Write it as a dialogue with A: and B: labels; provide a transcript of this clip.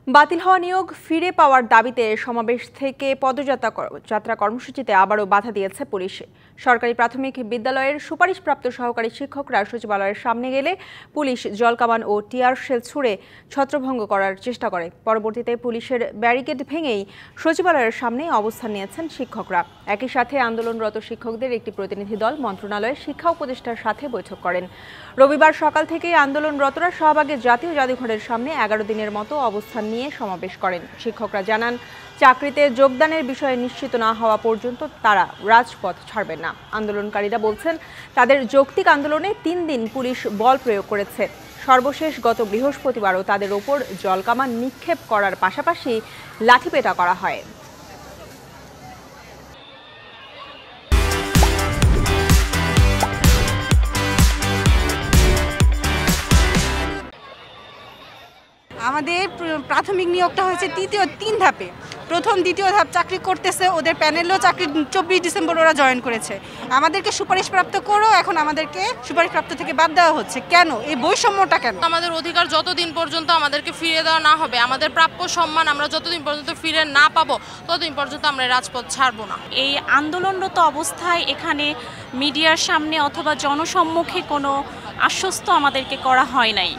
A: বাতিল হওয়া নিয়োগ ফিরে পাওয়ার দাবিতে সমাবেশ থেকে পদযাত্রা কর্মসূচিতে আবারও বাধা দিয়েছে পুলিশ। সরকারি প্রাথমিক বিদ্যালয়ের সুপারিশপ্রাপ্ত সহকারী শিক্ষকরা সচিবালয়ের সামনে গেলে পুলিশ জলকামান ও টিয়ার শেল ছুড়ে ছত্রভঙ্গ করার চেষ্টা করে। পরবর্তীতে পুলিশের ব্যারিকেড ভেঙেই সচিবালয়ের সামনে অবস্থান নিয়েছেন শিক্ষকরা। একই সাথে আন্দোলনরত শিক্ষকদের একটি প্রতিনিধি দল মন্ত্রণালয়ের শিক্ষা উপদেষ্টার সাথে বৈঠক করেন। রবিবার সকাল থেকেই আন্দোলনরতরা শাহবাগের জাতীয় জাদুঘরের সামনে 11 দিনের মতো অবস্থান নিয়ে সমাবেশ করেন। শিক্ষকরা জানান, চাকরিতে যোগদানের বিষয়ে নিশ্চিত না হওয়া পর্যন্ত তারা রাজপথ ছাড়বেন না। আন্দোলনকারীরা বলছেন, তাদের যৌক্তিক আন্দোলনে 3 দিন পুলিশ বল প্রয়োগ করেছে। সর্বশেষ গত বৃহস্পতিবারও তাদের ওপর জলকামান নিক্ষেপ করার পাশাপাশি লাঠিপেটা করা হয়।
B: আমাদের প্রাথমিক নিয়োগটা হয়েছে 3 ধাপে। প্রথম দ্বিতীয় ধাপ চাকরি করতেছে, ওদের প্যানেলও চাকরি 24 ডিসেম্বর ওরা জয়েন করেছে। আমাদেরকে সুপারিশপ্রাপ্ত করেও এখন আমাদেরকে সুপারিশপ্রাপ্ত থেকে বাদ দেওয়া হচ্ছে। কেন? এই বৈষম্যটা কেন?
C: আমাদের অধিকার যতদিন পর্যন্ত আমাদেরকে ফিরিয়ে দেওয়া না হবে, আমাদের প্রাপ্য সম্মান আমরা যতদিন পর্যন্ত ফিরে না পাবো, ততদিন পর্যন্ত আমরা রাজপথ ছাড়বো না।
D: এই আন্দোলনরত অবস্থায় এখানে মিডিয়ার সামনে অথবা জনসম্মুখে কোনো আশ্বস্ত আমাদেরকে করা হয় নাই।